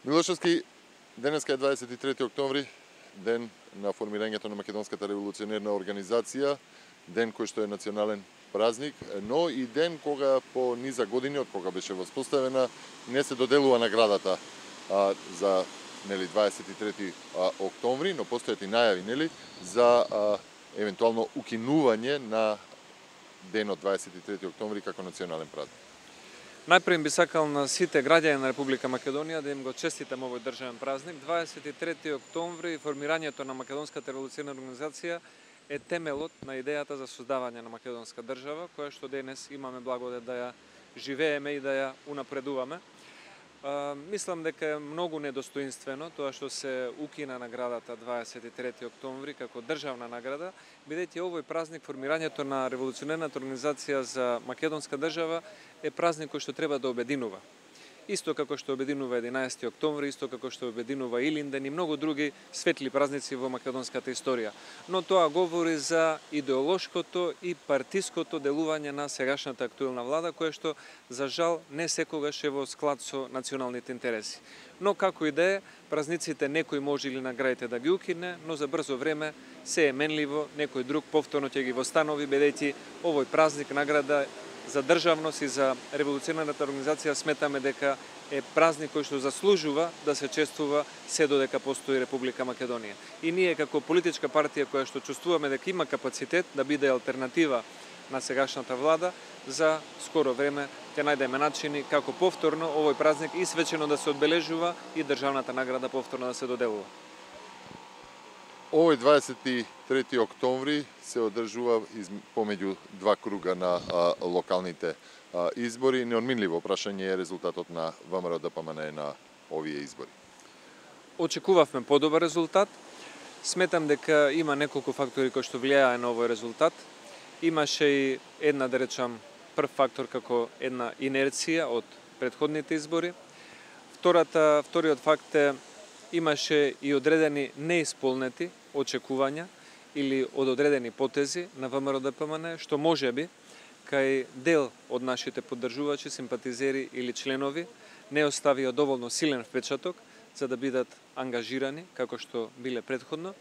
Милошевски, денеска е 23 октомври, ден на формирањето на Македонската револуционерна организација, ден кој што е национален празник, но и ден кога по низа години, од кога беше воспоставена, не се доделува наградата за 23 октомври, но постојат и најави за евентуално укинување на денот 23 октомври како национален празник. Најпред би сакал на сите граѓани на Република Македонија да им го честитам овој државен празник. 23 октомври и формирањето на Македонската револуционерна организација е темелот на идејата за создавање на македонска држава, која што денес имаме благодет да ја живееме и да ја унапредуваме. Мислам дека е многу недостоинствено тоа што се укина наградата 23 октомври како државна награда, бидејќи овој празник, формирањето на револуционерната организација за македонска држава, е празник кој што треба да обединува. Исто како што обединува 11 октомври, исто како што обединува Илинден и многу други светли празници во македонската историја. Но тоа говори за идеолошкото и партиското делување на сегашната актуелна влада, која што, за жал, не секогаш е во склад со националните интереси. Но како и да е, празниците некој може или наградите да ги укине, но за брзо време се е менливо, некој друг повторно ќе ги востанови, бидејќи овој празник награда за државност и за револуционерната организација сметаме дека е празник кој што заслужува да се чествува се додека постои Република Македонија. И ние како политичка партија која што чувствуваме дека има капацитет да биде алтернатива на сегашната влада, за скоро време ќе најдеме начини како повторно овој празник и свечено да се одбележува и државната награда повторно да се доделува. Овој 23 октомври се одржува помеѓу два круга на локалните избори. Неодминливо прашање е резултатот на ВМРО-ДПМН на овие избори. Очекувавме подобар резултат. Сметам дека има неколку фактори кои што влијае на овој резултат. Имаше и една, да речам, прв фактор како една инерција од претходните избори. Вториот факт е имаше и одредени неисполнети очекувања или од одредени потези на ВМРО-ДПМН, што можеби кај дел од нашите поддржувачи, симпатизери или членови не оставија доволно силен впечаток за да бидат ангажирани како што биле претходно.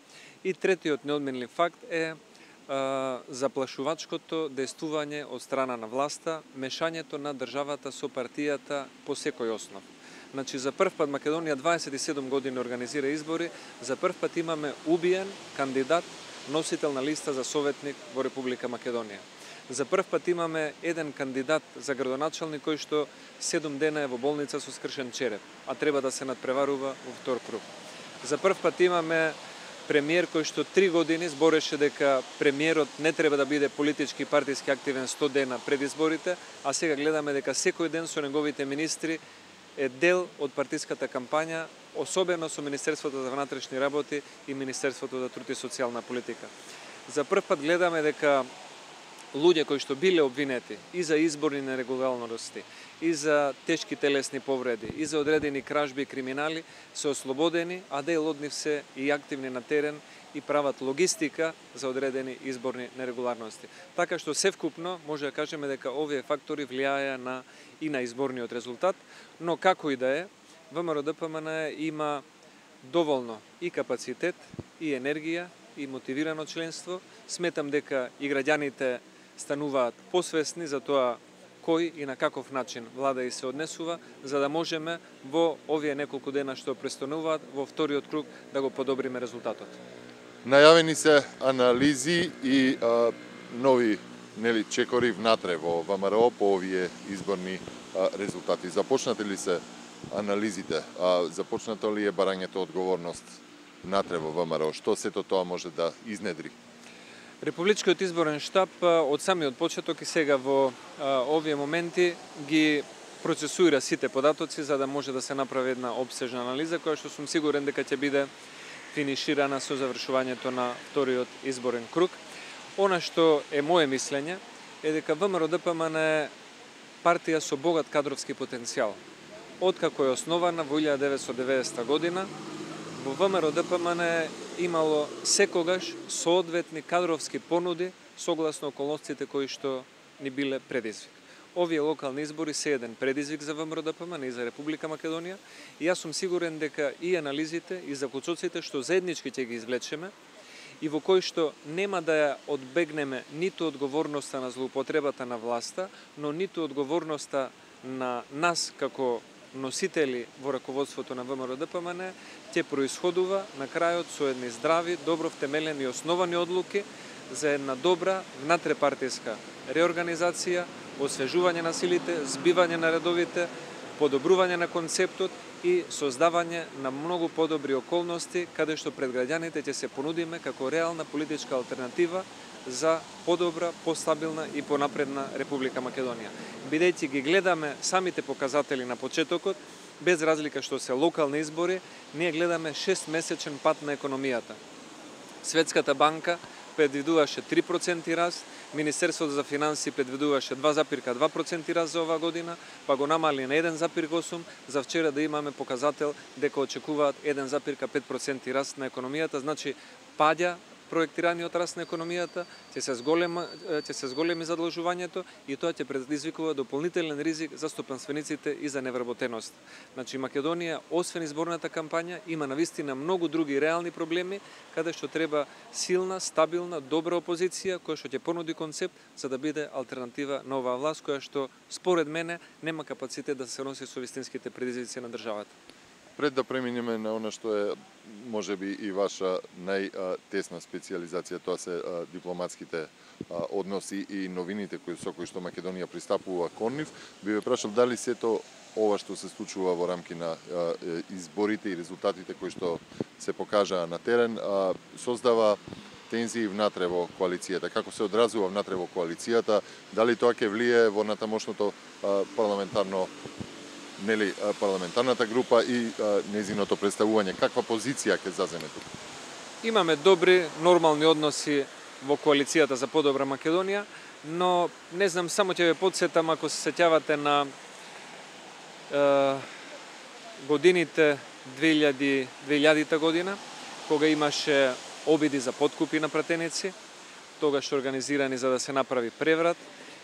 И третиот неодменлив факт е заплашувачкото дејствување од страна на власта, мешањето на државата со партијата по секој основ. Значи, за прв пат Македонија 27 години организира избори, за прв пат имаме убиен кандидат, носител на листа за советник во Република Македонија. За прв пат имаме еден кандидат за градоначалник кој што 7 дена е во болница со скршен череп, а треба да се надпреварува во втор круг. За прв пат имаме премиер кој што 3 години збореше дека премиерот не треба да биде политички и партиски активен 100 дена пред изборите, а сега гледаме дека секој ден со неговите министри е дел од партиската кампања, особено со Министерството за внатрешни работи и Министерството за труд и социјална политика. За прв пат гледаме дека луѓе кои што биле обвинети и за изборни нерегуларности, и за тешки телесни повреди, и за одредени кражби и криминали, се ослободени, а дел од нив се и активни на терен и прават логистика за одредени изборни нерегуларности. Така што севкупно може да кажеме дека овие фактори влијаја и на изборниот резултат, но како и да е, ВМРО-ДПМН има доволно и капацитет, и енергија, и мотивирано членство. Сметам дека и граѓаните стануваат посвесни за тоа кој и на каков начин влада и се однесува, за да можеме во овие неколку дена што престојуваат во вториот круг да го подобриме резултатот. Најавени се анализи и нови чекори внатре во ВМРО по овие изборни резултати. Започнати ли се анализите? Започнато ли е барањето одговорност натре во ВМРО? Што сето тоа може да изнедри? Републичкиот изборен штаб од самиот почеток и сега во овие моменти ги процесуира сите податоци за да може да се направи една обсежна анализа која што сум сигурен дека ќе биде финиширана со завршувањето на вториот изборен круг. Она што е моje мислење е дека ВМРО-ДПМН е партија со богат кадровски потенцијал. Откако е основана во 1990 година, во ВМРО-ДПМН е имало секогаш соодветни кадровски понуди согласно околностите кои што ни биле предизвик. овие локални избори се еден предизвик за ВМРО-ДПМН и за Република Македонија и јас сум сигурен дека и анализите и заклучоците што заеднички ќе ги извлечеме и во кои што нема да ја одбегнеме ниту одговорноста на злоупотребата на власта, но ниту одговорноста на нас како носители во раководството на ВМРО-ДПМН, ќе происходува на крајот со едни здрави, добро втемелени и основани одлуки за една добра внатрепартиска реорганизација, освежување на силите, збивање на редовите, подобрување на концептот и создавање на многу подобри околности каде што пред граѓаните ќе се понудиме како реална политичка алтернатива за подобра, постабилна и понапредна Република Македонија. Бидејќи ги гледаме самите показатели на почетокот, без разлика што се локални избори, ние гледаме 6-месечен пат на економијата. Светската банка предвидуваше 3% раст, Министерството за финансии предвидуваше 2,2% раст за оваа година, па го намали на 1,8%, за вчера да имаме показател дека очекуваат 1,5% раст на економијата, значи паѓа проектираниот раст на економијата, ќе се зголеми задолжувањето и тоа ќе предизвикува дополнителен ризик за стопанствениците и за невработеност. Значи Македонија, освен изборната кампања, има навистина многу други реални проблеми, каде што треба силна, стабилна, добра опозиција, која што ќе понуди концепт за да биде алтернатива на оваа власт, која што, според мене, нема капацитет да се носи со вистинските предизвици на државата. Пред да преминеме на она што е можеби и ваша најтесна специјализација, тоа се дипломатските односи и новините со кои што Македонија пристапува кон нив, би ве прашал дали сето ова што се случува во рамки на изборите и резултатите кои што се покажаа на терен создава тензии внатре во коалицијата, како се одразува внатре во коалицијата, дали тоа ќе влие во натамошното парламентарната група и нејзиното представување, каква позиција ќе заземе тука? Имаме добри, нормални односи во коалицијата за подобра Македонија, но не знам, само ќе ве подсетам ако се сеќавате на годините 2000 година, кога имаше обиди за подкупи на пратеници, тогаш организирани за да се направи преврат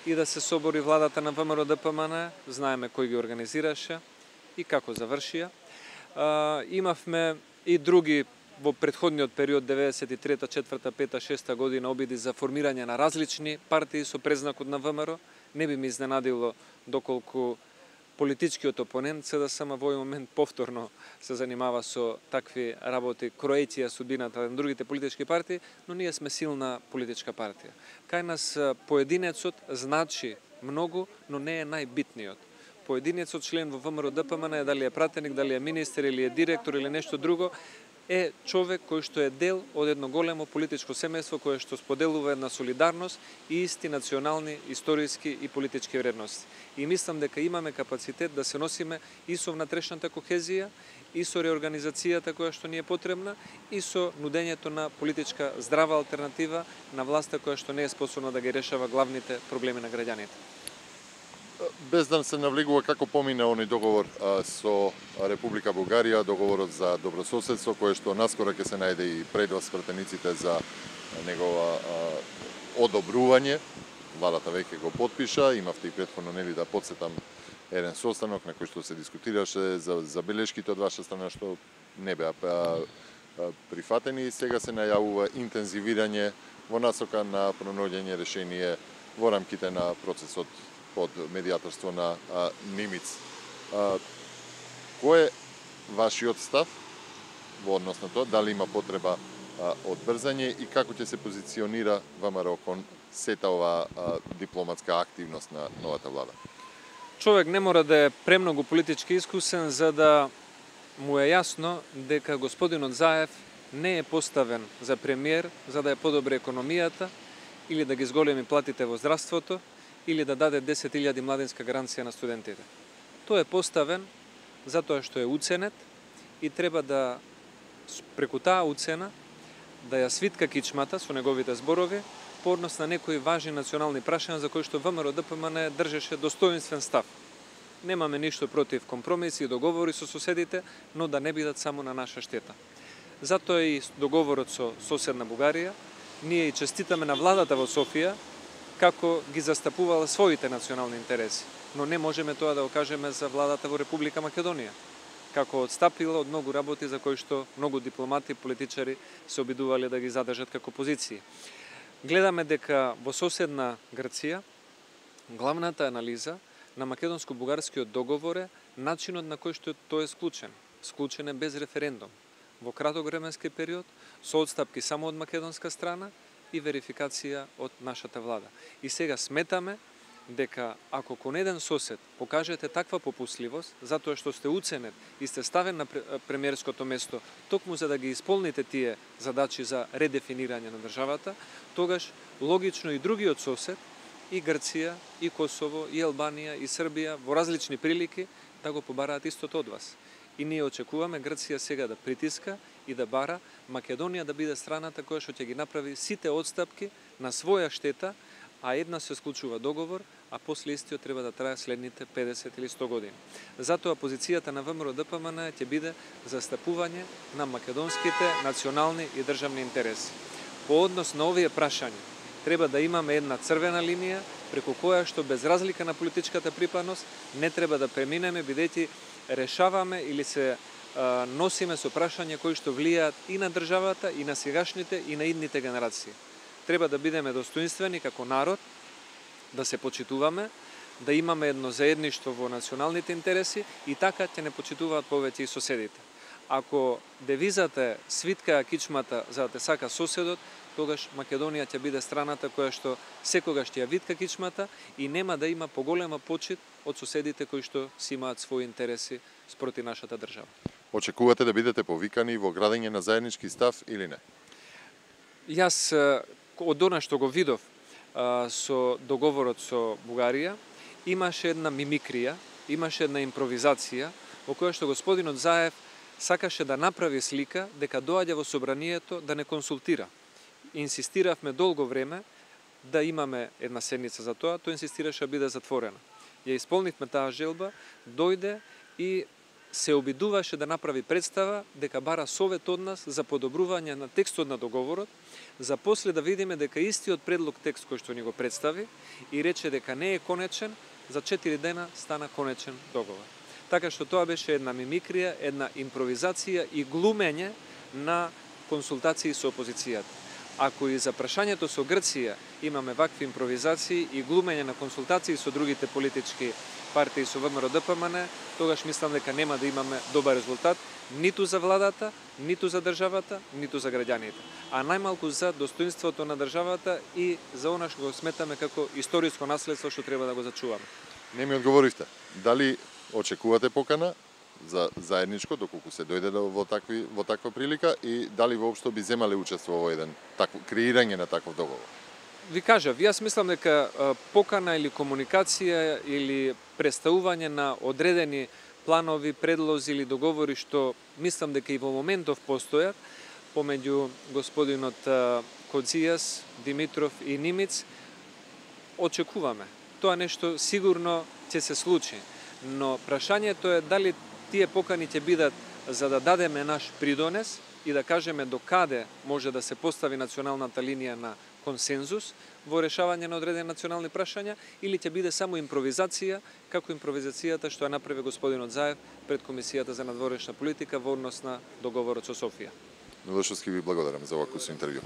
и да се собори владата на ВМРО-ДПМН, знаеме кој ги организираше и како завршија. Имавме и други во претходниот период 93-та, 4-та, 5-та, 6-та година обиди за формирање на различни партии со презнакот на ВМРО. Не би ме изненадило доколку политичкиот опонент СДСМ во овој момент повторно се занимава со такви работи, кроејќи ја судбината на другите политички партии, но ние сме силна политичка партија. Кај нас поединецот значи многу, но не е најбитниот. Поединецот член во ВМРО-ДПМН, дали е пратеник, дали е министер или е директор или нешто друго, е човек кој што е дел од едно големо политичко семејство кое што споделува една солидарност и исти национални, историски и политички вредности. И мислам дека имаме капацитет да се носиме и со внатрешната кохезија, и со реорганизацијата која што ни е потребна, и со нудењето на политичка здрава алтернатива на власта која што не е способна да ги решава главните проблеми на граѓаните. Без да се навлегува како помина оној договор со Република Бугарија, договорот за добрососедство, кое што наскоро ќе се најде и предвид пратениците за негова одобрување. Владата веќе го потпиша, имавте и претходно да подсетам еден состанок на кој што се дискутираше за забелешките од ваша страна што не беа прифатени. Сега се најавува интензивирање во насока на пронаоѓање решение во рамките на процесот под медијаторство на Нимиц. Кој е вашиот став во однос на тоа, дали има потреба од брзање и како ќе се позиционира ВМРО кон сета ова дипломатска активност на новата влада? Човек не мора да е премногу политички искусен за да му е јасно дека господинот Заев не е поставен за премиер за да ја подобри економијата или да ги зголеми платите во здравството или да даде 10.000 младинска гаранција на студентите. Тој е поставен затоа што е уценет и треба да преку таа уцена да ја свитка кичмата со неговите зборови по однос на некои важни национални прашања за кои што ВМРО-ДПМН држеше достоинствен став. Немаме ништо против компромиси и договори со соседите, но да не бидат само на наша штета. Затоа и договорот со соседна Бугарија, ние и честитаме на владата во Софија, како ги застапувала своите национални интереси. Но не можеме тоа да го кажеме за владата во Република Македонија, како одстапила од многу работи за кои што многу дипломати и политичари се обидувале да ги задржат како позиции. Гледаме дека во соседна Грција главната анализа на македонско-бугарскиот договор е начинот на кој што тој е склучен. Склучен е без референдум, во краток временски период, со одстапки само од македонска страна и верификација од нашата влада. И сега сметаме дека ако кон еден сосед покажете таква попусливост, затоа што сте уценет и сте ставен на премиерското место, токму за да ги исполните тие задачи за редефинирање на државата, тогаш логично и другиот сосед, и Грција, и Косово, и Албанија, и Србија, во различни прилики, да го побараат истото од вас. И ние очекуваме Грција сега да притиска и да бара Македонија да биде страната која што ќе ги направи сите одстапки на своја штета, а една се склучува договор, а после истиот треба да трае следните 50 или 100 години. Затоа позицијата на ВМРО-ДПМН ќе биде застапување на македонските национални и државни интереси. По однос на овие прашања, треба да имаме една црвена линија преку која што без разлика на политичката припадност не треба да преминеме, бидејќи решаваме или се носиме со прашања кои што влијаат и на државата, и на сегашните, и на идните генерации. Треба да бидеме достоинствени како народ, да се почитуваме, да имаме едно заедништво во националните интереси и така ќе не почитуваат повеќе и соседите. Ако девизата е свиткаја кичмата за да те сака соседот, тогаш Македонија ќе биде страната која што секогаш ќе ја витка кичмата и нема да има поголема почит од соседите кои што си имаат своји интереси спроти нашата држава. Очекувате да бидете повикани во градење на заеднички став или не? Јас од она што го видов со договорот со Бугарија, имаше една мимикрија, имаше една импровизација во која што господинот Заев сакаше да направи слика дека доаѓа во собранието да не консултира. Инсистиравме долго време да имаме една седница за тоа, тој инсистираше да биде затворена. Ја исполнивме таа желба, дојде и се обидуваше да направи представа дека бара совет од нас за подобрување на текстот на договорот, за после да видиме дека истиот предлог текст кој што ни го представи и рече дека не е конечен, за 4 дена стана конечен договор. Така што тоа беше една мимикрија, една импровизација и глумење на консултации со опозицијата. Ако и за прашањето со Грција имаме вакви импровизации и глумење на консултации со другите политички партии со ВМРО-ДПМН, тогаш мислам дека нема да имаме добар резултат ниту за владата, ниту за државата, ниту за граѓаните. А најмалку за достоинството на државата и за она што го сметаме како историско наследство што треба да го зачуваме. Не ми одговоривте. Дали очекувате покана за заедничко доколку се дојде во таква прилика и дали воопшто би земале учество во еден креирање на таков договор? Ви кажав, јас мислам дека покана или комуникација или представување на одредени планови, предлози или договори што мислам дека и во моментов постојат помеѓу господинот Коцijas, Димитров и Нимиц, очекуваме. Тоа нешто сигурно ќе се случи, но прашањето е дали тие покани ќе бидат за да дадеме наш придонес и да кажеме до каде може да се постави националната линија на консензус во решавање на одредени национални прашања или ќе биде само импровизација, како импровизацијата што ја направи господинот Заев пред Комисијата за надворешна политика во однос на договорот со Софија. Милошовски, ви благодарам за овакво интервју.